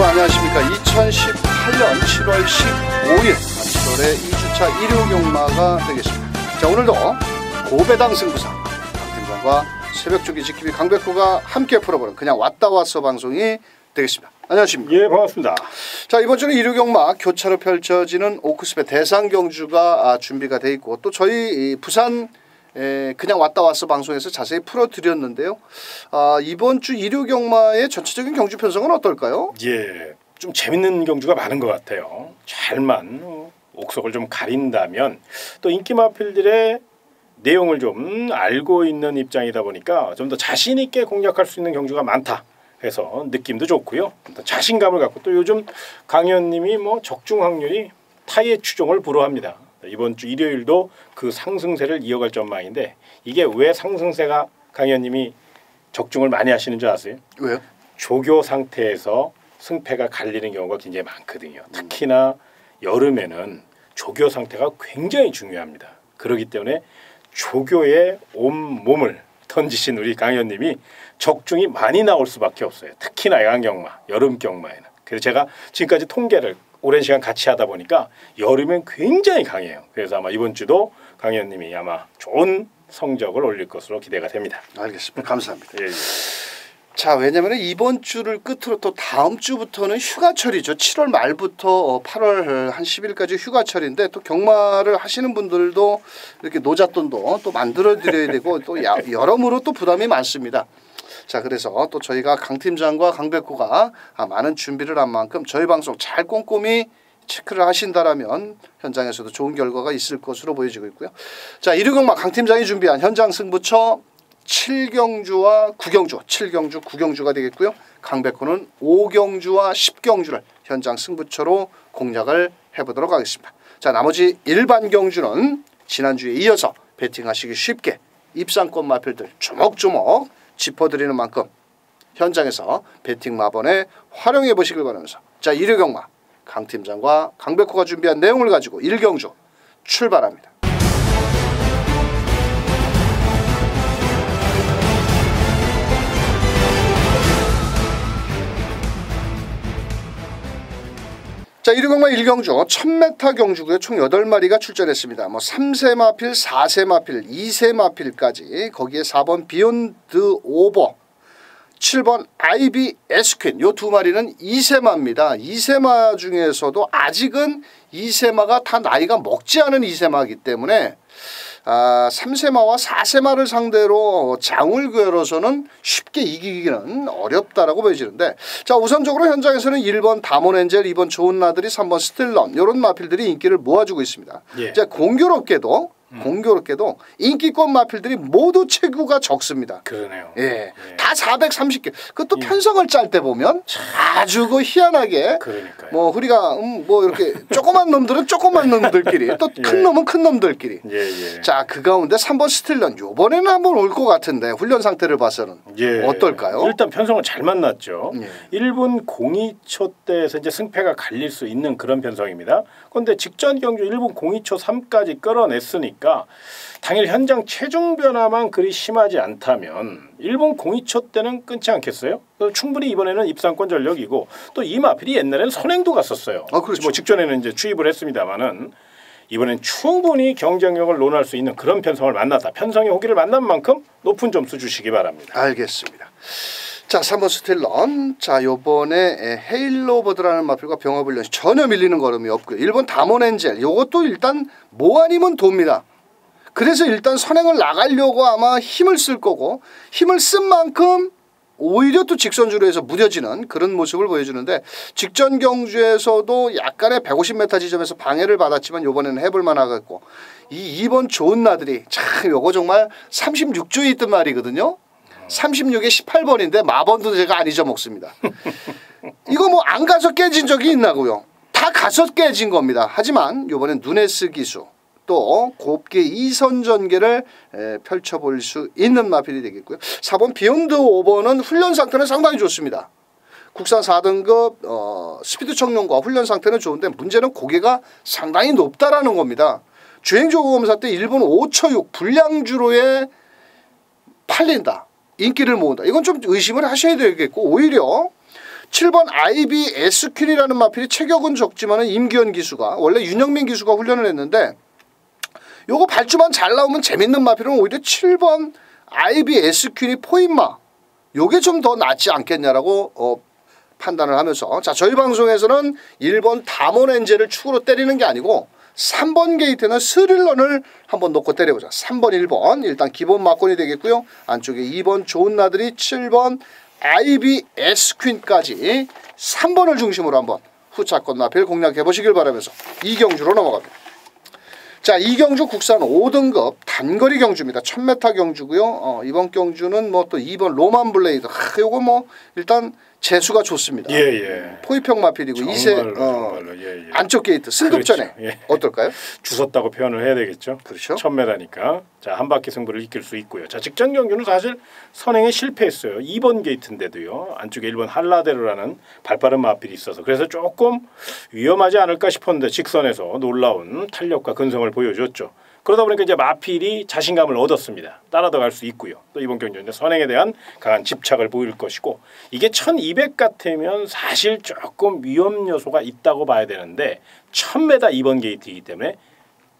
여러분 안녕하십니까. 2018년 7월 15일 7월의 2주차 일요경마가 되겠습니다. 자, 오늘도 고배당 승부사 강팀장과 새벽조기 지킴이 강백호가 함께 풀어보는 그냥 왔다 왔어 방송이 되겠습니다. 안녕하십니까. 예, 반갑습니다. 자, 이번 주는 일요경마 교차로 펼쳐지는 오크스페 대상 경주가 준비가 돼 있고, 또 저희 부산 그냥 왔다 왔어 방송에서 자세히 풀어드렸는데요. 이번 주 일요경마의 전체적인 경주 편성은 어떨까요? 예, 좀 재밌는 경주가 많은 것 같아요. 잘만 옥석을 좀 가린다면 또 인기 마필들의 내용을 좀 알고 있는 입장이다 보니까 좀 더 자신 있게 공략할 수 있는 경주가 많다 해서 느낌도 좋고요. 또 자신감을 갖고, 또 요즘 강현님이 적중 확률이 타의 추종을 불허합니다. 이번 주 일요일도 그 상승세를 이어갈 전망인데, 이게 왜 상승세가 강현님이 적중을 많이 하시는 줄 아세요? 왜요? 조교 상태에서 승패가 갈리는 경우가 굉장히 많거든요. 특히나 여름에는 조교 상태가 굉장히 중요합니다. 그렇기 때문에 조교에 온 몸을 던지신 우리 강현님이 적중이 많이 나올 수밖에 없어요. 특히나 야간경마, 여름경마에는. 그래서 제가 지금까지 통계를 오랜 시간 같이 하다 보니까 여름엔 굉장히 강해요. 그래서 아마 이번 주도 강현님이 아마 좋은 성적을 올릴 것으로 기대가 됩니다. 알겠습니다. 감사합니다. 예, 예. 자, 왜냐하면 이번 주를 끝으로 또 다음 주부터는 휴가철이죠. 7월 말부터 8월 한 10일까지 휴가철인데, 또 경마를 하시는 분들도 이렇게 노잣돈도 또 만들어드려야 되고 또 여러모로 또 부담이 많습니다. 자, 그래서 또 저희가 강 팀장과 강백호가 많은 준비를 한 만큼 저희 방송 잘 꼼꼼히 체크를 하신다라면 현장에서도 좋은 결과가 있을 것으로 보여지고 있고요. 자, 일요경마 강 팀장이 준비한 현장 승부처 7경주와 9경주, 7경주, 9경주가 되겠고요. 강백호는 5경주와 10경주를 현장 승부처로 공략을 해보도록 하겠습니다. 자, 나머지 일반 경주는 지난주에 이어서 베팅하시기 쉽게 입상권 마필들 조목조목 짚어드리는 만큼 현장에서 베팅 마번에 활용해 보시길 바라면서, 자, 일요경마 강 팀장과 강백호가 준비한 내용을 가지고 1경주 출발합니다. 자, 일요경마 1경주 1000m 경주고요. 총 8마리가 출전했습니다. 3세 마필, 4세 마필, 2세 마필까지, 거기에 4번 비욘드 오버, 7번 아이비 에스퀸, 요 두 마리는 2세마입니다. 2세마 중에서도 아직은 2세마가 다 나이가 먹지 않은 2세마이기 때문에 3세마와 4세마를 상대로 장을 겨뤄서는 쉽게 이기기는 어렵다라고 보여지는데, 자, 우선적으로 현장에서는 1번 다몬엔젤, 2번 좋은 나들이, 3번 스틸런, 이런 마필들이 인기를 모아주고 있습니다. 예. 자, 공교롭게도 인기권 마필들이 모두 체구가 적습니다. 그러네요. 예, 예. 다 430개. 그것도 편성을 짤 때 보면 아주 희한하게, 그러니까요. 우리가 이렇게 조그만 놈들은 조그만 놈들끼리, 또 큰 예. 놈은 큰 놈들끼리. 예, 예. 자, 그 가운데 3번 스틸런, 요번에는 한번 올 것 같은데 훈련 상태를 봐서는 예. 어떨까요? 일단 편성을 잘 만났죠. 예. 1분 02초 때에서 이제 승패가 갈릴 수 있는 그런 편성입니다. 그런데 직전 경주 1분 02초 3까지 끌어냈으니까 당일 현장 체중 변화만 그리 심하지 않다면 1분 02초 때는 끊지 않겠어요? 충분히 이번에는 입상권 전력이고, 또 이 마필이 옛날에는 선행도 갔었어요. 그렇죠. 직전에는 이제 추입을 했습니다만은 이번엔 충분히 경쟁력을 논할 수 있는 그런 편성을 만났다. 편성의 호기를 만난 만큼 높은 점수 주시기 바랍니다. 알겠습니다. 자, 3번 스틸런. 자, 요번에 헤일로버드라는 마필과 병합훈련이 전혀 밀리는 걸음이 없고요. 1번 다몬엔젤, 요것도 일단 뭐 아니면 돕니다. 그래서 일단 선행을 나가려고 아마 힘을 쓸 거고, 힘을 쓴 만큼 오히려 또 직선주로 해서 무뎌지는 그런 모습을 보여주는데, 직전 경주에서도 약간의 150m 지점에서 방해를 받았지만 요번에는 해볼만 하겠고, 이 2번 좋은 나들이 참 요거 정말 36조에 있던 말이거든요. 36에 18번인데 마번도 제가 안 잊어먹습니다. 이거 안 가서 깨진 적이 있나고요? 다 가서 깨진 겁니다. 하지만 요번엔 눈에 쓰기수, 또 곱게 이선 전개를 펼쳐볼 수 있는 마필이 되겠고요. 4번 비욘드 오버는 훈련 상태는 상당히 좋습니다. 국산 4등급 스피드 청룡과 훈련 상태는 좋은데, 문제는 고개가 상당히 높다라는 겁니다. 주행조고 검사 때 1분 5초 6 불량주로에 팔린다, 인기를 모은다. 이건 좀 의심을 하셔야 되겠고, 오히려 7번 아이비 SQ이라는 마필이 체격은 적지만은 임기현 기수가 원래 윤영민 기수가 훈련을 했는데 요거 발주만 잘 나오면 재밌는 마필은 오히려 7번 아이비 SQ이 포인마 요게 좀 더 낫지 않겠냐라고 판단을 하면서 자 저희 방송에서는 1번 다몬엔젤을 축으로 때리는 게 아니고 3번 게이트는 스릴런을 한번 놓고 때려보자. 3번 1번 일단 기본 막건이 되겠고요. 안쪽에 2번 좋은 나들이 7번 아이비 SQ까지 3번을 중심으로 한번 후차권 마필 공략해 보시길 바라면서 이경주로 넘어갑니다. 자 이경주 국산 5등급 단거리 경주입니다. 1000m 경주고요. 이번 경주는 뭐 또 2번 로만 블레이드 요거 뭐 일단 재수가 좋습니다. 예. 포위평 마필이고 정말로, 예. 안쪽 게이트 승급전에 그렇죠. 예. 어떨까요? 주섰다고 표현을 해야 되겠죠. 그렇죠. 1000m니까 자 한 바퀴 승부를 이길 수 있고요. 자 직전 경주는 사실 선행에 실패했어요. 2번 게이트인데도요. 안쪽에 1번 할라데르라는 발빠른 마필이 있어서 그래서 조금 위험하지 않을까 싶었는데 직선에서 놀라운 탄력과 근성을 보여줬죠. 그러다 보니까 이제 마필이 자신감을 얻었습니다. 따라도 갈 수 있고요. 또 이번 경주는 선행에 대한 강한 집착을 보일 것이고 이게 1200 같으면 사실 조금 위험 요소가 있다고 봐야 되는데 1000m 2번 게이트이기 때문에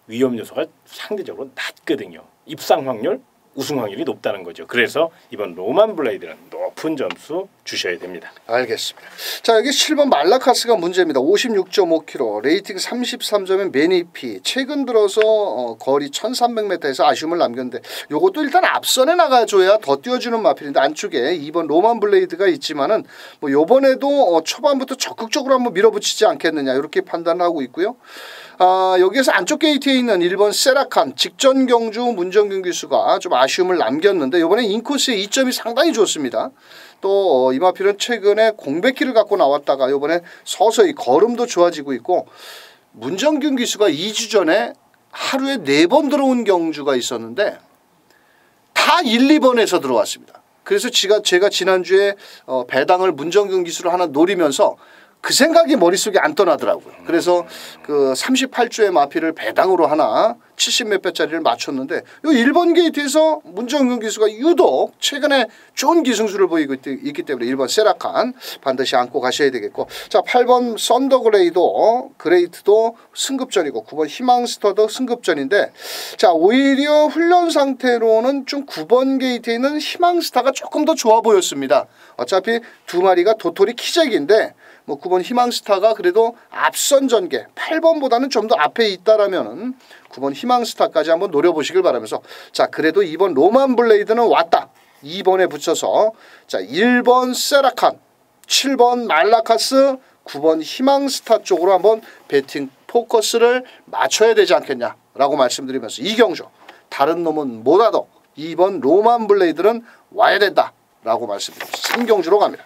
위험 요소가 상대적으로 낮거든요. 입상 확률, 우승 확률이 높다는 거죠. 그래서 이번 로만 블레이드는 높은 점수 주셔야 됩니다. 알겠습니다. 자 여기 7번 말라카스가 문제입니다. 56.5km 레이팅 33점의 매니피 최근 들어서 거리 1300m에서 아쉬움을 남겼는데 요것도 일단 앞선에 나가줘야 더 뛰어주는 마필인데 안쪽에 2번 로만 블레이드가 있지만은 뭐 요번에도 초반부터 적극적으로 한번 밀어붙이지 않겠느냐 이렇게 판단하고 있고요. 여기에서 안쪽 게이트에 있는 1번 세라칸 직전 경주 문정균 기수가 좀 아쉬움을 남겼는데 이번에 인코스의 2점이 상당히 좋습니다. 또 이마필은 최근에 공백기를 갖고 나왔다가 이번에 서서히 걸음도 좋아지고 있고 문정균 기수가 2주 전에 하루에 4번 들어온 경주가 있었는데 다 1, 2번에서 들어왔습니다. 그래서 제가 지난주에 배당을 문정균 기수를 하나 노리면서 그 생각이 머릿속에 안 떠나더라고요. 그래서 그 38주의 마필을 배당으로 하나 70 몇 배짜리를 맞췄는데 이 1번 게이트에서 문정균 기수가 유독 최근에 좋은 기승수를 보이고 있기 때문에 1번 세라칸 반드시 안고 가셔야 되겠고 자 8번 그레이트도 승급전이고 9번 희망스터도 승급전인데 자 오히려 훈련 상태로는 좀 9번 게이트에 있는 희망스타가 조금 더 좋아 보였습니다. 어차피 두 마리가 도토리 키재기인데 뭐 9번 희망스타가 그래도 앞선 전개 8번보다는 좀 더 앞에 있다라면은 9번 희망스타까지 한번 노려보시길 바라면서 자 그래도 2번 로만 블레이드는 왔다. 2번에 붙여서 자 1번 세라칸 7번 말라카스 9번 희망스타 쪽으로 한번 배팅 포커스를 맞춰야 되지 않겠냐라고 말씀드리면서 이경주 다른 놈은 못 와도 2번 로만 블레이드는 와야 된다라고 말씀드리면서 3경주로 갑니다.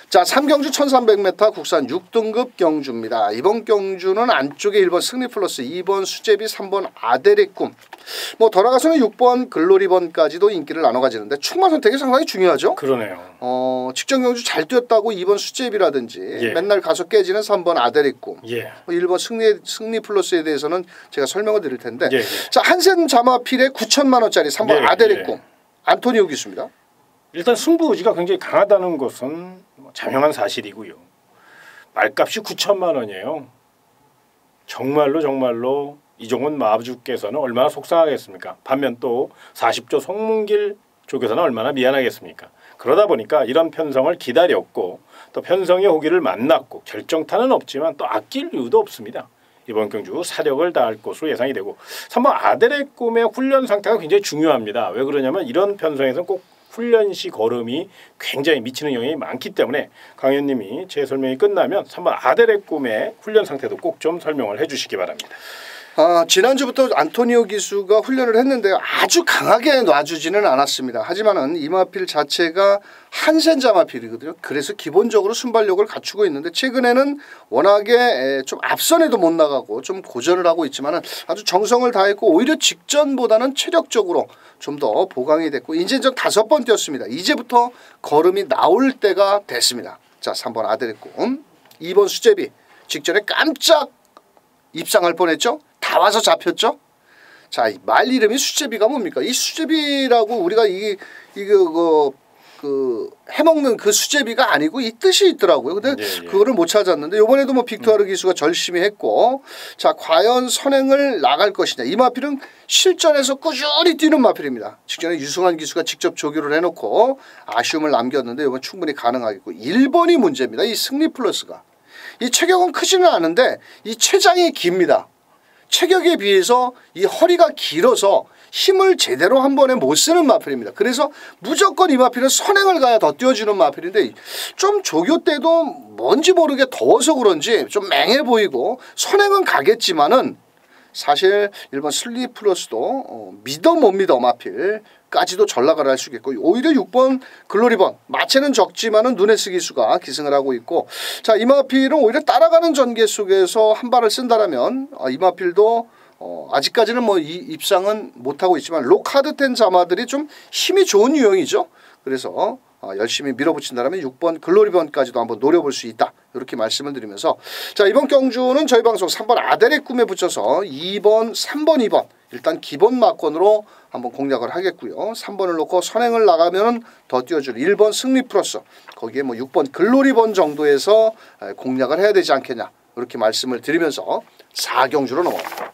자 3경주 1300m 국산 6등급 경주입니다. 이번 경주는 안쪽에 1번 승리 플러스 2번 수제비 3번 아델의 꿈 뭐 돌아가서는 6번 글로리번까지도 인기를 나눠 가지는데 충마 선택이 상당히 중요하죠. 그러네요. 직전 경주 잘 뛰었다고 2번 수제비라든지 예. 맨날 가서 깨지는 3번 아델의 꿈 예. 1번 승리 플러스에 대해서는 제가 설명을 드릴 텐데 예. 자 한센 자마필의 9천만 원짜리 3번 예. 아델의 꿈 안토니오 기수입니다. 일단 승부 의지가 굉장히 강하다는 것은 자명한 사실이고요. 말값이 9천만 원이에요. 정말로 이종훈 마주께서는 얼마나 속상하겠습니까? 반면 또 40조 송문길 쪽에서는 얼마나 미안하겠습니까? 그러다 보니까 이런 편성을 기다렸고 또 편성의 호기를 만났고 결정타는 없지만 또 아낄 이유도 없습니다. 이번 경주 사력을 다할 것으로 예상이 되고 3번 아델의 꿈의 훈련 상태가 굉장히 중요합니다. 왜 그러냐면 이런 편성에서는 꼭 훈련 시 걸음이 굉장히 미치는 영향이 많기 때문에 강현님이 제 설명이 끝나면 3번 아델의 꿈의 훈련 상태도 꼭 좀 설명을 해주시기 바랍니다. 지난주부터 안토니오 기수가 훈련을 했는데 아주 강하게 놔주지는 않았습니다. 하지만은 이마필 자체가 한센자 마필이거든요. 그래서 기본적으로 순발력을 갖추고 있는데 최근에는 워낙에 좀 앞선에도 못 나가고 좀 고전을 하고 있지만은 아주 정성을 다했고 오히려 직전보다는 체력적으로 좀 더 보강이 됐고 이제전 5번 뛰었습니다. 이제부터 걸음이 나올 때가 됐습니다. 자 3번 아델의 꿈 2번 수제비 직전에 깜짝 입상할 뻔했죠. 다 와서 잡혔죠. 자, 말 이름이 수제비가 뭡니까? 이 수제비라고 우리가 이거 그 해먹는 그 수제비가 아니고 이 뜻이 있더라고요. 근데 예. 그거를 못 찾았는데 이번에도 뭐 빅토르 기수가 열심히 했고, 자 과연 선행을 나갈 것이냐. 이 마필은 실전에서 꾸준히 뛰는 마필입니다. 직전에 유승환 기수가 직접 조교를 해놓고 아쉬움을 남겼는데 이번 충분히 가능하겠고, 1번이 문제입니다. 이 승리 플러스가 이 체격은 크지는 않은데 이 체장이 깁니다. 체격에 비해서 이 허리가 길어서 힘을 제대로 한 번에 못 쓰는 마필입니다. 그래서 무조건 이 마필은 선행을 가야 더 뛰어주는 마필인데, 좀 조교 때도 뭔지 모르게 더워서 그런지 좀 맹해 보이고 선행은 가겠지만은 사실 1번 슬리 플러스도 믿어 못 믿어 마필까지도 전락을 할 수 있겠고, 오히려 6번 글로리번 마체는 적지만은 눈에 쓰기 수가 기승을 하고 있고, 자 이 마필은 오히려 따라가는 전개 속에서 한 발을 쓴다라면 이 마필도 아직까지는 뭐 이 입상은 못하고 있지만 로카드텐 자마들이 좀 힘이 좋은 유형이죠. 그래서 열심히 밀어붙인다면 6번 글로리번까지도 한번 노려볼 수 있다, 이렇게 말씀을 드리면서, 자 이번 경주는 저희 방송 3번 아델의 꿈에 붙여서 2번 3번 2번 일단 기본 막권으로 한번 공략을 하겠고요. 3번을 놓고 선행을 나가면 더 뛰어줄 1번 승리 플러스, 거기에 뭐 6번 글로리번 정도에서 공략을 해야 되지 않겠냐, 이렇게 말씀을 드리면서 4경주로 넘어갑니다.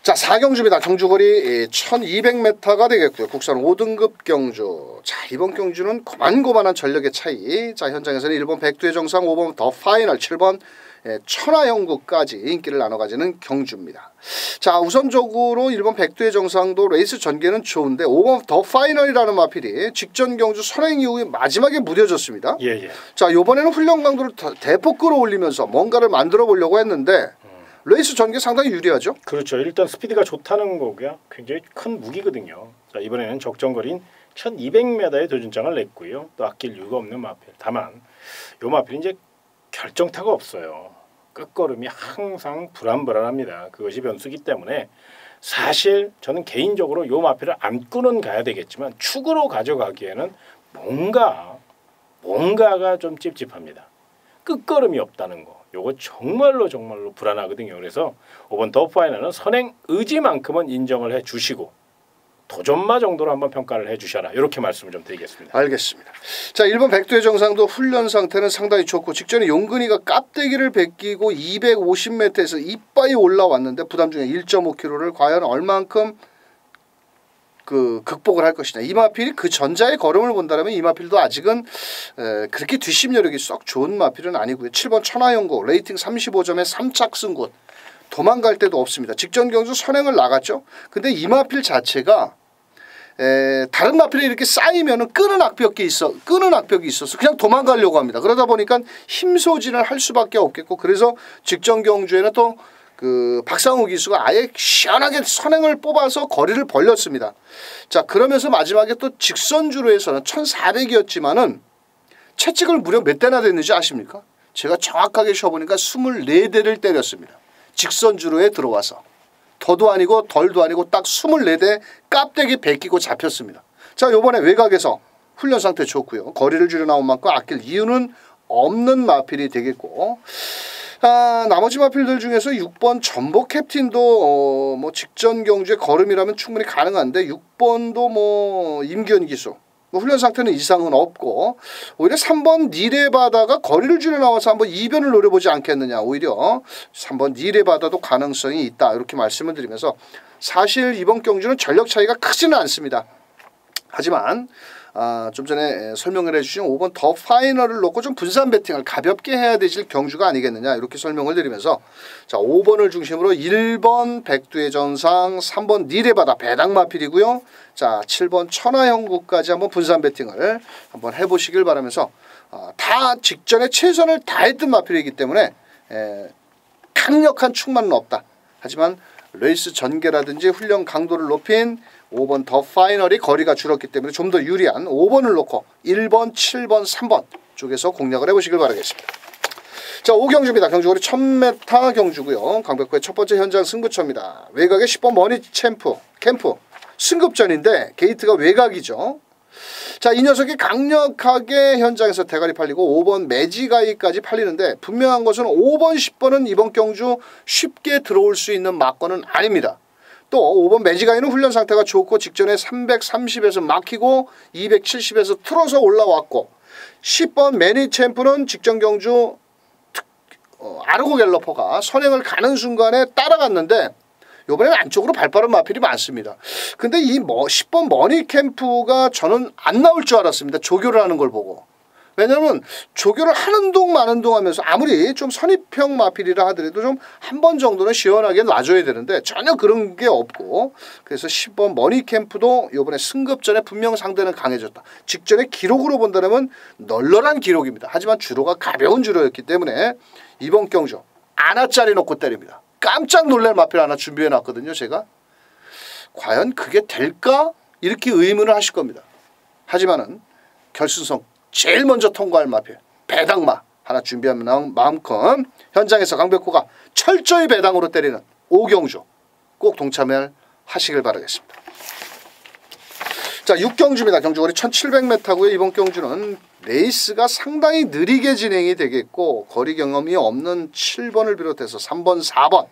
자 4경주입니다. 경주거리 1200m가 되겠고요. 국산 5등급 경주. 자 이번 경주는 고만고만한 전력의 차이. 자 현장에서는 1번 백두의 정상, 5번 더 파이널, 7번 천하영구까지 인기를 나눠 가지는 경주입니다. 자 우선적으로 1번 백두의 정상도 레이스 전개는 좋은데 5번 더 파이널이라는 마필이 직전 경주 선행 이후에 마지막에 무뎌졌습니다. 예. 자 이번에는 훈련 강도를 대폭 끌어올리면서 뭔가를 만들어 보려고 했는데 레이스 전개 상당히 유리하죠. 그렇죠. 일단 스피드가 좋다는 거고요. 굉장히 큰 무기거든요. 자 이번에는 적정거리인 1200m의 도전장을 냈고요. 또 아낄 이유가 없는 마필. 다만 이 마필이 이제 결정타가 없어요. 끝걸음이 항상 불안불안합니다. 그것이 변수기 때문에 사실 저는 개인적으로 이 마필을 안고는 가야 되겠지만 축으로 가져가기에는 뭔가가 좀 찝찝합니다. 끝걸음이 없다는 거. 요거 정말로 불안하거든요. 그래서 5번 더 파이널은 선행 의지만큼은 인정을 해주시고 도전마 정도로 한번 평가를 해주셔라, 이렇게 말씀을 좀 드리겠습니다. 알겠습니다. 자 1번 백두의 정상도 훈련 상태는 상당히 좋고, 직전에 용근이가 깝대기를 베끼고 250m에서 이빠이 올라왔는데 부담 중에 1.5kg를 과연 얼만큼 극복을 할 것이냐. 이 마필이 그 전자의 걸음을 본다면 이 마필도 아직은 그렇게 뒷심 여력이 썩 좋은 마필은 아니고요. 7번 천하영구 레이팅 35점에 3착 승군, 도망갈 데도 없습니다. 직전 경주 선행을 나갔죠. 근데 이 마필 자체가 다른 마필에 이렇게 쌓이면은 끄는 악벽이 있어서 그냥 도망가려고 합니다. 그러다 보니까 힘 소진을 할 수밖에 없겠고, 그래서 직전 경주에는 또 그 박상우 기수가 아예 시원하게 선행을 뽑아서 거리를 벌렸습니다. 자 그러면서 마지막에 또 직선주로 해서는 1400이었지만은 채찍을 무려 몇 대나 됐는지 아십니까? 제가 정확하게 쉬어보니까 24대를 때렸습니다. 직선주로에 들어와서 더도 아니고 덜도 아니고 딱 24대 깝대기 베끼고 잡혔습니다. 자 요번에 외곽에서 훈련 상태 좋고요. 거리를 줄여 나온 만큼 아낄 이유는 없는 마필이 되겠고, 나머지 마필들 중에서 6번 전복 캡틴도 뭐 직전 경주에 걸음이라면 충분히 가능한데 6번도 뭐 임기현 기수 훈련 상태는 이상은 없고, 오히려 3번 니레바다가 거리를 줄여 나와서 한번 이변을 노려보지 않겠느냐, 오히려 3번 니레바다도 가능성이 있다, 이렇게 말씀을 드리면서 사실 이번 경주는 전력 차이가 크지는 않습니다. 하지만 좀 전에 설명을 해주신 5번 더 파이널을 놓고 좀 분산 배팅을 가볍게 해야 되실 경주가 아니겠느냐, 이렇게 설명을 드리면서 자 5번을 중심으로 1번 백두의 전상, 3번 니레바다 배당마필이고요. 자 7번 천하영구까지 한번 분산 배팅을 한번 해보시길 바라면서 다 직전에 최선을 다했던 마필이기 때문에 강력한 축만은 없다. 하지만 레이스 전개라든지 훈련 강도를 높인 5번 더 파이널이 거리가 줄었기 때문에 좀 더 유리한 5번을 놓고 1번, 7번, 3번 쪽에서 공략을 해보시길 바라겠습니다. 자 5경주입니다. 경주거리 1000m 경주고요. 강백호의 첫 번째 현장 승부처입니다. 외곽에 10번 머니 캠프 승급전인데 게이트가 외곽이죠. 자 이 녀석이 강력하게 현장에서 대가리 팔리고 5번 매지가이까지 팔리는데 분명한 것은 5번 10번은 이번 경주 쉽게 들어올 수 있는 막건은 아닙니다. 또 5번 매지가이는 훈련 상태가 좋고 직전에 330에서 막히고 270에서 틀어서 올라왔고 10번 매니챔프는 직전 경주 아르고 갤러퍼가 선행을 가는 순간에 따라갔는데 이번에는 안쪽으로 발빠른 마필이 많습니다. 근데 이 10번 머니캠프가 저는 안 나올 줄 알았습니다. 조교를 하는 걸 보고. 왜냐면 조교를 하는 동 마는 동 하면서 아무리 좀 선입형 마필이라 하더라도 좀 한 번 정도는 시원하게 놔줘야 되는데 전혀 그런 게 없고 그래서 10번 머니캠프도 이번에 승급전에 분명 상대는 강해졌다. 직전에 기록으로 본다면 널널한 기록입니다. 하지만 주로가 가벼운 주로였기 때문에 이번 경주 아나짜리 놓고 때립니다. 깜짝 놀랄 마필 하나 준비해 놨거든요. 제가 과연 그게 될까? 이렇게 의문을 하실 겁니다. 하지만은 결승선 제일 먼저 통과할 마필 배당마 하나 준비한 만큼 현장에서 강백호가 철저히 배당으로 때리는 오경주 꼭 동참하시길 바라겠습니다. 자, 6경주입니다. 경주거리 1700m고요. 이번 경주는 레이스가 상당히 느리게 진행이 되겠고 거리 경험이 없는 7번을 비롯해서 3번, 4번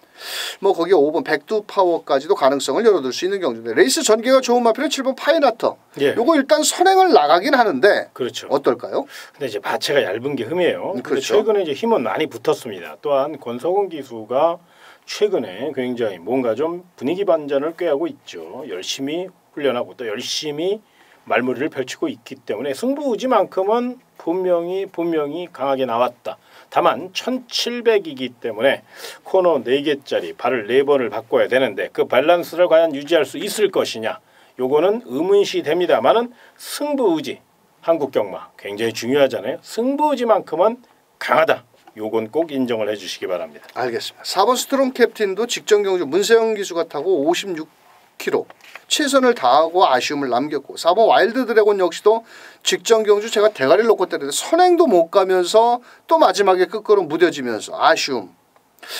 뭐 거기에 5번 백두파워까지도 가능성을 열어둘 수 있는 경주인데 레이스 전개가 좋은 마필은 7번 파이나터. 예. 요거 일단 선행을 나가긴 하는데 그렇죠. 어떨까요? 근데 이제 마체가 얇은 게 흠이에요. 그렇죠. 최근에 이제 힘은 많이 붙었습니다. 또한 권석원 기수가 최근에 굉장히 뭔가 좀 분위기 반전을 꾀하고 있죠. 열심히 훈련하고 또 열심히 말무리를 펼치고 있기 때문에 승부의지만큼은 분명히 강하게 나왔다. 다만 1700이기 때문에 코너 4개짜리 발을 4번을 바꿔야 되는데 그 밸런스를 과연 유지할 수 있을 것이냐. 요거는 의문시 됩니다만은 승부의지 한국경마 굉장히 중요하잖아요. 승부의지만큼은 강하다. 요건 꼭 인정을 해주시기 바랍니다. 알겠습니다. 4번 스트롱 캡틴도 직전 경주 문세영 기수가 타고 56km 최선을 다하고 아쉬움을 남겼고 4번 와일드 드래곤 역시도 직전 경주 제가 대가리를 놓고 때렸는데 선행도 못 가면서 또 마지막에 끝으로 무뎌지면서 아쉬움.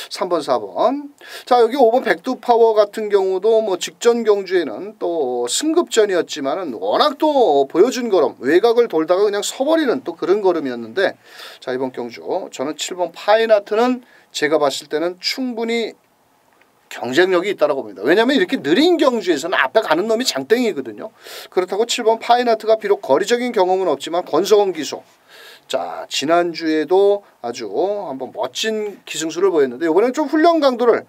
3번 4번 자 여기 5번 백두파워 같은 경우도 뭐 직전 경주에는 또 승급전이었지만은 워낙 또 보여준 걸음 외곽을 돌다가 그냥 서버리는 또 그런 걸음이었는데 자 이번 경주 저는 7번 파이나트는 제가 봤을 때는 충분히 경쟁력이 있다고 봅니다. 왜냐하면 이렇게 느린 경주에서는 앞에 가는 놈이 장땡이거든요. 그렇다고 7번 파이나트가 비록 거리적인 경험은 없지만 권석원 기수 자 지난주에도 아주 한번 멋진 기승수를 보였는데 이번에는 좀 훈련 강도를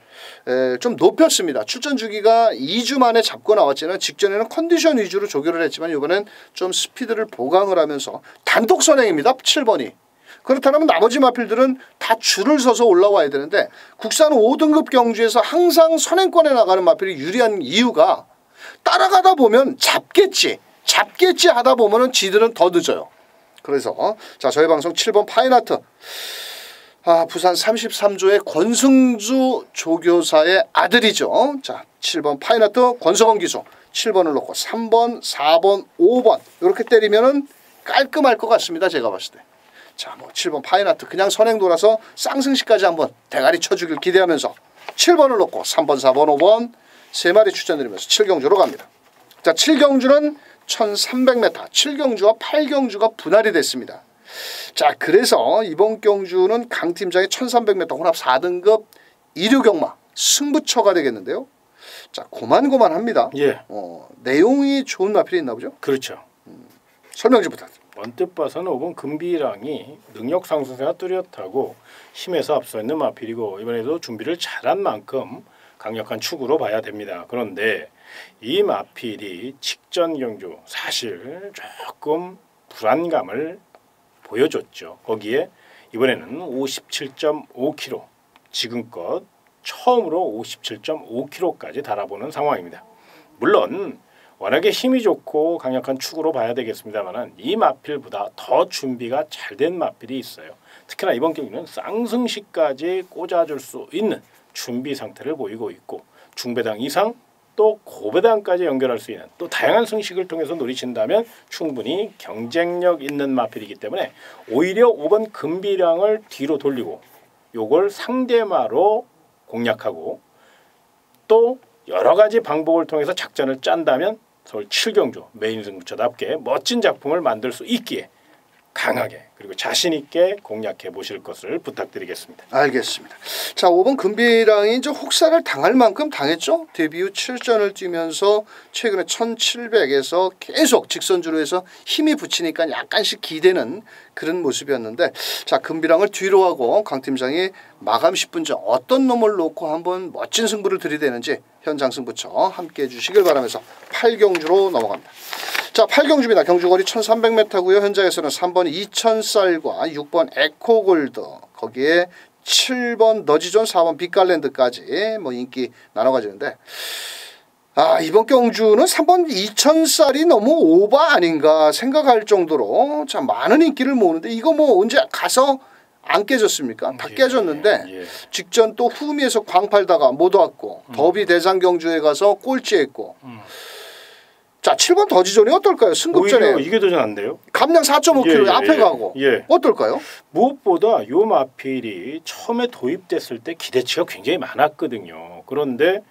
좀 높였습니다. 출전 주기가 2주 만에 잡고 나왔지만 직전에는 컨디션 위주로 조교를 했지만 이번엔 좀 스피드를 보강을 하면서 단독 선행입니다. 7번이. 그렇다면 나머지 마필들은 다 줄을 서서 올라와야 되는데 국산 5등급 경주에서 항상 선행권에 나가는 마필이 유리한 이유가 따라가다 보면 잡겠지 하다 보면은 지들은 더 늦어요. 그래서 자 저희 방송 7번 파이나트 부산 33조의 권승주 조교사의 아들이죠. 자 7번 파이나트 권석원 기수 7번을 놓고 3번 4번 5번 이렇게 때리면은 깔끔할 것 같습니다. 제가 봤을 때. 자, 뭐 7번 파이나트 그냥 선행 돌아서 쌍승시까지 한번 대가리 쳐주길 기대하면서 7번을 놓고 3번, 4번, 5번 3마리 추천드리면서 7경주로 갑니다. 자, 7경주는 1300m, 7경주와 8경주가 분할이 됐습니다. 자, 그래서 이번 경주는 강팀장의 1300m 혼합 4등급 1류경마 승부처가 되겠는데요. 자, 고만고만합니다. 예. 내용이 좋은 마필이 있나 보죠? 그렇죠. 설명 좀 부탁드립니다. 언뜻 봐서는 5번 금비랑이 능력 상승세가 뚜렷하고 힘에서 앞서 있는 마필이고 이번에도 준비를 잘한 만큼 강력한 축으로 봐야 됩니다. 그런데 이 마필이 직전 경주 사실 조금 불안감을 보여줬죠. 거기에 이번에는 57.5kg 지금껏 처음으로 57.5kg까지 달아보는 상황입니다. 물론 워낙에 힘이 좋고 강력한 축으로 봐야 되겠습니다만 이 마필보다 더 준비가 잘 된 마필이 있어요. 특히나 이번 경기는 쌍승시까지 꽂아줄 수 있는 준비 상태를 보이고 있고 중배당 이상 또 고배당까지 연결할 수 있는 또 다양한 승식을 통해서 노리신다면 충분히 경쟁력 있는 마필이기 때문에 오히려 5번 금비량을 뒤로 돌리고 요걸 상대마로 공략하고 또 여러 가지 방법을 통해서 작전을 짠다면 서울 7경주 메인 승부처답게 멋진 작품을 만들 수 있기에 강하게 그리고 자신 있게 공략해 보실 것을 부탁드리겠습니다. 알겠습니다. 자, 5번 금비랑이 이제 혹사를 당할 만큼 당했죠. 데뷔 후 7전을 뛰면서 최근에 1700에서 계속 직선주로 해서 힘이 붙이니까 약간씩 기대는 그런 모습이었는데, 자, 금비랑을 뒤로 하고 강 팀장이 마감 10분 전 어떤 놈을 놓고 한번 멋진 승부를 들이대는지 현장 승부처 함께 해주시길 바라면서 8경주로 넘어갑니다. 자, 8경주입니다. 경주거리 1300m고요. 현장에서는 3번 2000쌀과 6번 에코골드, 거기에 7번 너지존, 4번 빛깔랜드까지 뭐 인기 나눠 가지는데, 이번 경주는 3번 2000쌀이 너무 오버 아닌가 생각할 정도로 참 많은 인기를 모으는데, 이거 뭐 언제 가서 안 깨졌습니까? 다 깨졌는데 직전 또 후미에서 광팔다가 못 왔고, 더비 대상 경주에 가서 꼴찌했고, 자, 7번 더지존이 어떨까요? 승급전에 오히려 이게 더 잘한데요. 감량 4.5km 앞에 가고 어떨까요? 무엇보다 요 마필이 처음에 도입됐을 때 기대치가 굉장히 많았거든요. 그런데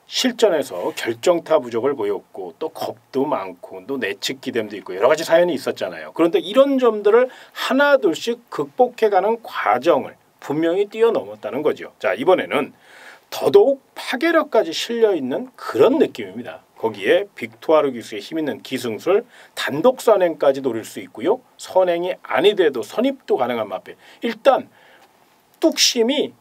실전에서 결정타 부족을 보였고, 또 겁도 많고, 또 내측 기댐도 있고 여러 가지 사연이 있었잖아요. 그런데 이런 점들을 하나둘씩 극복해가는 과정을 분명히 뛰어넘었다는 거죠. 자, 이번에는 더더욱 파괴력까지 실려있는 그런 느낌입니다. 거기에 빅토아르 기수의 힘있는 기승술, 단독 선행까지 노릴 수 있고요. 선행이 아니더라도 선입도 가능한 마필. 일단 뚝심이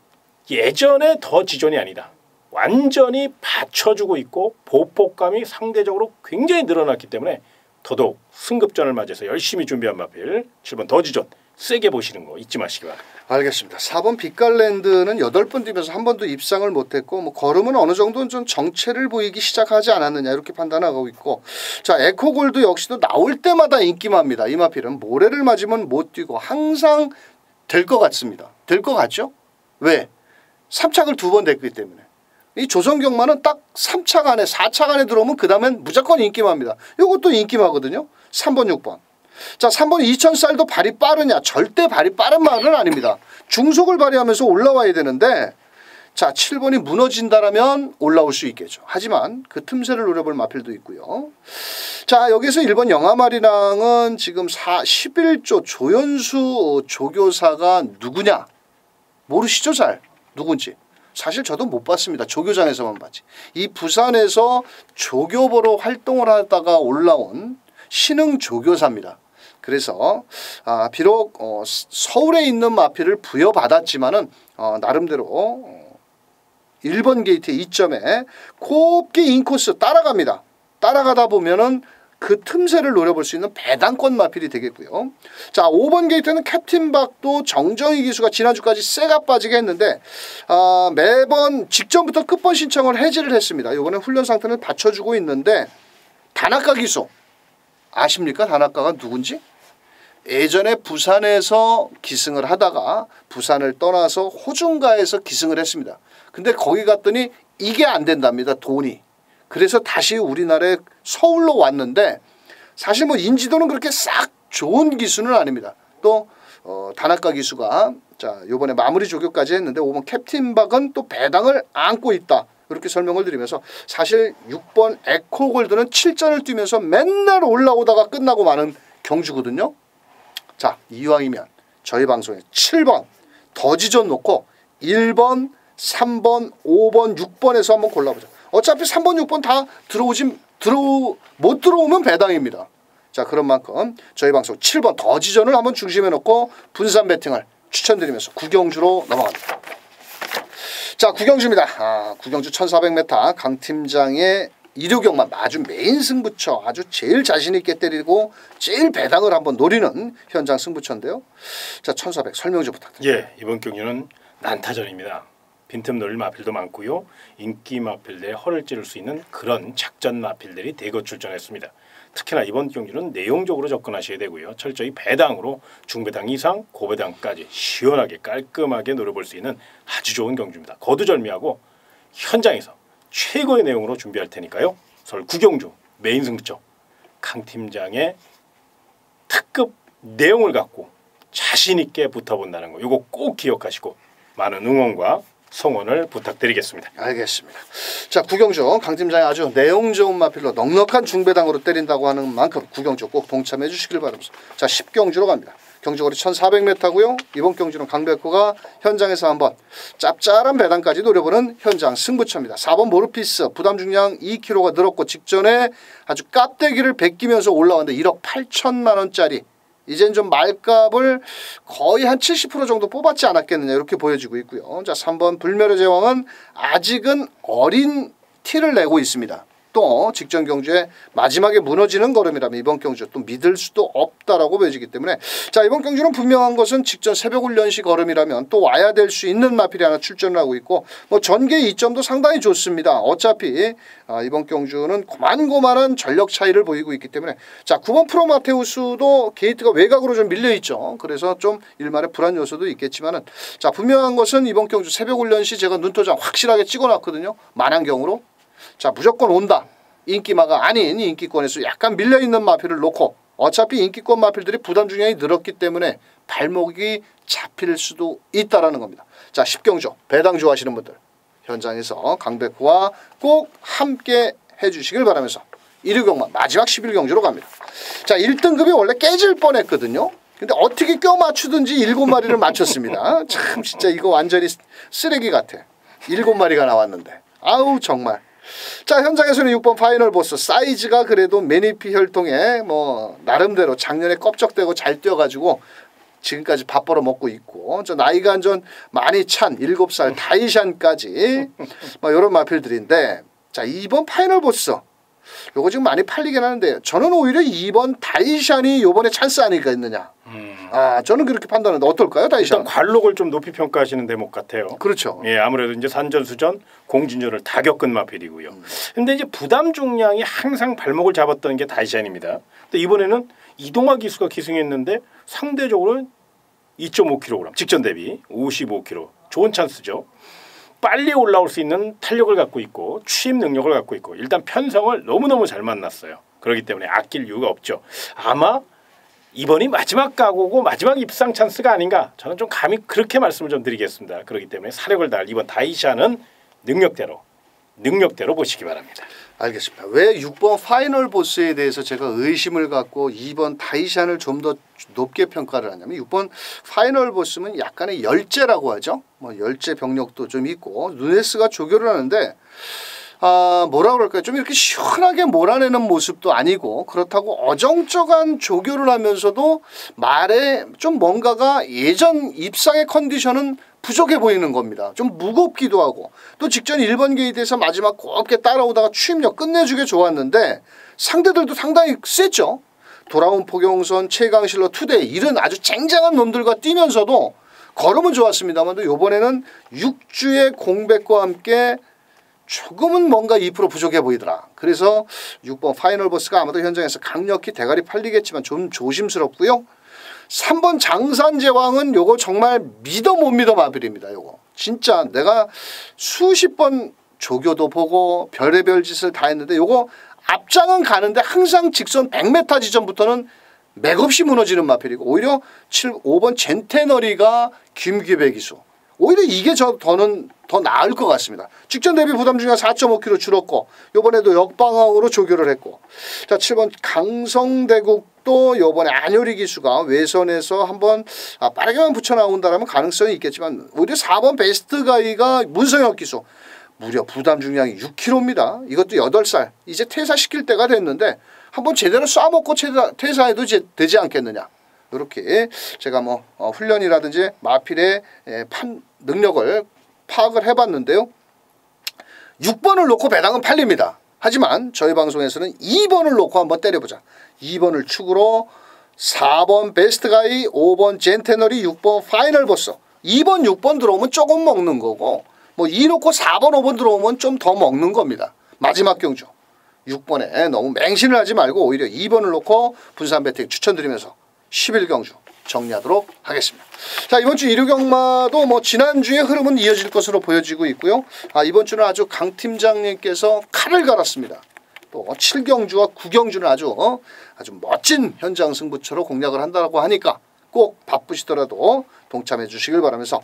예전에 더 지존이 아니다. 완전히 받쳐주고 있고 보폭감이 상대적으로 굉장히 늘어났기 때문에 더더욱 승급전을 맞아서 열심히 준비한 마필 7번 더지존 세게 보시는 거 잊지 마시기 바랍니다. 알겠습니다. 4번 빛깔랜드는 8번 뛰면서 한 번도 입상을 못했고, 뭐 걸음은 어느 정도는 좀 정체를 보이기 시작하지 않았느냐 이렇게 판단하고 있고, 자, 에코골드 역시도 나올 때마다 인기만합니다. 이 마필은 모래를 맞으면 못 뛰고 항상 될 것 같습니다. 될 것 같죠? 왜? 3착을 2번 됐기 때문에. 이 조선경마는 딱 3착 안에 4착 안에 들어오면 그 다음엔 무조건 인기만합니다. 이것도 인기마거든요. 3번 6번. 자, 3번 2000쌀도 발이 빠르냐? 절대 발이 빠른 말은 아닙니다. 중속을 발휘하면서 올라와야 되는데, 자, 7번이 무너진다라면 올라올 수 있겠죠. 하지만 그 틈새를 노려볼 마필도 있고요. 자, 여기서 1번 영아마리랑은 지금 11조 조연수 조교사가 누구냐? 모르시죠? 잘 누군지. 사실 저도 못 봤습니다. 조교장에서만 봤지. 이 부산에서 조교보로 활동을 하다가 올라온 신흥 조교사입니다. 그래서 비록 서울에 있는 마필을 부여받았지만은 나름대로 1번 게이트 2점에 곱게 인코스 따라갑니다. 따라가다 보면은 그 틈새를 노려볼 수 있는 배당권 마필이 되겠고요. 자, 5번 게이트는 캡틴 박도 정정희 기수가 지난주까지 쎄가 빠지게 했는데, 매번 직전부터 끝번 신청을 해지를 했습니다. 이번에 훈련 상태는 받쳐주고 있는데, 다나카 기수 아십니까? 다나카가 누군지? 예전에 부산에서 기승을 하다가 부산을 떠나서 호중가에서 기승을 했습니다. 근데 거기 갔더니 이게 안 된답니다. 돈이. 그래서 다시 우리나라에 서울로 왔는데, 사실 뭐 인지도는 그렇게 싹 좋은 기수는 아닙니다. 또 다나카 기수가 자, 요번에 마무리 조교까지 했는데 5번 캡틴 박은 또 배당을 안고 있다. 이렇게 설명을 드리면서, 사실 6번 에코골드는 7전을 뛰면서 맨날 올라오다가 끝나고 마는 경주거든요. 자, 이왕이면 저희 방송에 7번 더지존 놓고 1번, 3번, 5번, 6번에서 한번 골라보자. 어차피 3번, 6번 다 못 들어오면 배당입니다. 자, 그런 만큼 저희 방송 7번 더지존을 한번 중심에 놓고 분산 배팅을 추천드리면서 구경주로 넘어갑니다. 자, 구경주입니다. 구경주 1400m 강 팀장의 일요경마 아주 메인 승부처, 아주 제일 자신 있게 때리고 제일 배당을 한번 노리는 현장 승부처인데요. 자, 1400 설명 좀 부탁드립니다. 예, 이번 경기는 난타전입니다. 빈틈 노릴 마필도 많고요. 인기 마필들의 허를 찌를 수 있는 그런 작전 마필들이 대거 출전했습니다. 특히나 이번 경기는 내용적으로 접근하셔야 되고요. 철저히 배당으로 중배당 이상 고배당까지 시원하게 깔끔하게 노려볼 수 있는 아주 좋은 경주입니다. 거두절미하고 현장에서 최고의 내용으로 준비할 테니까요. 서울 구경주 메인 승부처 강 팀장의 특급 내용을 갖고 자신 있게 붙어본다는 거, 이거 꼭 기억하시고 많은 응원과 성원을 부탁드리겠습니다. 알겠습니다. 자, 구경주 강 팀장이 아주 내용 좋은 마필로 넉넉한 중배당으로 때린다고 하는 만큼 구경주 꼭 동참해 주시길 바라면서 자, 10경주로 갑니다. 경주거리 1400m고요. 이번 경주는 강백호가 현장에서 한번 짭짤한 배당까지 노려보는 현장 승부처입니다. 4번 모르피스 부담 중량 2kg가 늘었고 직전에 아주 깝대기를 베끼면서 올라왔는데 1억 8천만 원짜리 이젠 좀 말값을 거의 한 70% 정도 뽑았지 않았겠느냐 이렇게 보여지고 있고요. 자, 3번 불멸의 제왕은 아직은 어린 티를 내고 있습니다. 또 직전 경주에 마지막에 무너지는 걸음이라면 이번 경주 또 믿을 수도 없다라고 보여지기 때문에 자, 이번 경주는 분명한 것은 직전 새벽훈련시 걸음이라면 또 와야 될 수 있는 마필이 하나 출전을 하고 있고 뭐 전개 이점도 상당히 좋습니다. 어차피 이번 경주는 고만고만한 전력 차이를 보이고 있기 때문에 자, 9번 프로마테우스도 게이트가 외곽으로 좀 밀려있죠. 그래서 좀 일말의 불안 요소도 있겠지만은 자, 분명한 것은 이번 경주 새벽훈련시 제가 눈도장 확실하게 찍어놨거든요. 만안경으로. 자, 무조건 온다. 인기마가 아닌 인기권에서 약간 밀려있는 마필을 놓고 어차피 인기권 마필들이 부담 중량이 늘었기 때문에 발목이 잡힐 수도 있다라는 겁니다. 자, 10경주 배당 좋아하시는 분들 현장에서 강백호와 꼭 함께 해주시길 바라면서 1위경마 마지막 11경주로 갑니다. 자, 1등급이 원래 깨질 뻔했거든요. 근데 어떻게 껴 맞추든지 7마리를 맞췄습니다. 참 진짜 이거 완전히 쓰레기 같아. 7마리가 나왔는데 아우 정말. 자, 현장에서는 6번 파이널 보스 사이즈가 그래도 매니피 혈통에 뭐 나름대로 작년에 껍적대고 잘 뛰어가지고 지금까지 밥 벌어 먹고 있고 저 나이가 한전 많이 찬 7살 다이샨까지 뭐 이런 마필들인데 자, 2번 파이널 보스 요거 지금 많이 팔리긴 하는데 저는 오히려 2번 다이샨이 요번에 찬스 아니겠느냐. 저는 그렇게 판단하는데 어떨까요, 다이샨? 일단 관록을 좀 높이 평가하시는 대목 같아요. 그렇죠. 예, 아무래도 이제 산전수전, 공진전을 다 겪은 마필이고요. 근데 이제 부담 중량이 항상 발목을 잡았던 게 다이샨입니다. 근데 이번에는 이동화 기수가 기승했는데 상대적으로 2.5kg 직전 대비 55kg 좋은 찬스죠. 빨리 올라올 수 있는 탄력을 갖고 있고 취임 능력을 갖고 있고 일단 편성을 너무너무 잘 만났어요. 그렇기 때문에 아낄 이유가 없죠. 아마 이번이 마지막 각오고 마지막 입상 찬스가 아닌가 저는 좀 감히 그렇게 말씀을 좀 드리겠습니다. 그렇기 때문에 사력을 다할 이번 다이샤는 능력대로 보시기 바랍니다. 알겠습니다. 왜 6번 파이널 보스에 대해서 제가 의심을 갖고 2번 다이샨을 좀 더 높게 평가를 하냐면 6번 파이널 보스는 약간의 열재라고 하죠. 뭐 열재 병력도 좀 있고 누네스가 조교를 하는데 뭐라 그럴까요? 좀 이렇게 시원하게 몰아내는 모습도 아니고 그렇다고 어정쩡한 조교를 하면서도 말에 좀 뭔가가 예전 입상의 컨디션은 부족해 보이는 겁니다. 좀 무겁기도 하고 또 직전 1번 게이트에서 마지막 곱게 따라오다가 추임력 끝내주게 좋았는데 상대들도 상당히 셌죠. 돌아온 포경선, 최강실러, 투대 이런 아주 쟁쟁한 놈들과 뛰면서도 걸음은 좋았습니다만 이번에는 6주의 공백과 함께 조금은 뭔가 2% 부족해 보이더라. 그래서 6번 파이널 보스가 아마도 현장에서 강력히 대가리 팔리겠지만 좀 조심스럽고요. 3번 장산제왕은 요거 정말 믿어 못 믿어 마필입니다. 요거 진짜 내가 수십 번 조교도 보고 별의별 짓을 다 했는데 요거 앞장은 가는데 항상 직선 100m 지점부터는 맥없이 무너지는 마필이고 오히려 5번 젠테너리가 김기배 기수 오히려 이게 저는 더 나을 것 같습니다. 직전 대비 부담 중량 4.5kg 줄었고 이번에도 역방향으로 조교를 했고 자 7번 강성대국도 이번에 안효리 기수가 외선에서 한번 빠르게만 붙여 나온다라면 가능성이 있겠지만 오히려 4번 베스트가이가 문성혁 기수 무려 부담 중량이 6kg입니다. 이것도 8살 이제 퇴사시킬 때가 됐는데 한번 제대로 쏴먹고 퇴사해도 되지 않겠느냐. 이렇게 제가 뭐 훈련이라든지 마필의 능력을 파악을 해봤는데요. 6번을 놓고 배당은 팔립니다. 하지만 저희 방송에서는 2번을 놓고 한번 때려보자. 2번을 축으로 4번 베스트가이, 5번 젠테너리, 6번 파이널 보스. 2번, 6번 들어오면 조금 먹는 거고 뭐 2 놓고 4번, 5번 들어오면 좀 더 먹는 겁니다. 마지막 경주 6번에 너무 맹신을 하지 말고 오히려 2번을 놓고 분산 배팅 추천드리면서 11경주 정리하도록 하겠습니다. 자 이번 주 1위경마도 뭐 지난주의 흐름은 이어질 것으로 보여지고 있고요. 이번 주는 아주 강 팀장님께서 칼을 갈았습니다. 또 7경주와 9경주는 아주 멋진 현장 승부처로 공략을 한다고 하니까 꼭 바쁘시더라도 동참해 주시길 바라면서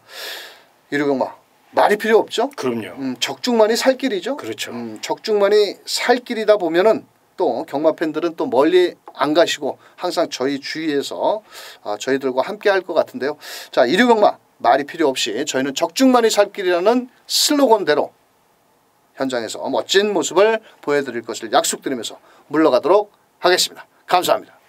1위경마 말이 필요 없죠. 그럼요. 적중만이 살 길이죠. 그렇죠. 적중만이 살 길이다 보면은 또 경마 팬들은 또 멀리 안 가시고 항상 저희 주위에서 저희들과 함께 할 것 같은데요. 자, 일요경마 말이 필요 없이 저희는 적중만이 살 길이라는 슬로건대로 현장에서 멋진 모습을 보여드릴 것을 약속드리면서 물러가도록 하겠습니다. 감사합니다.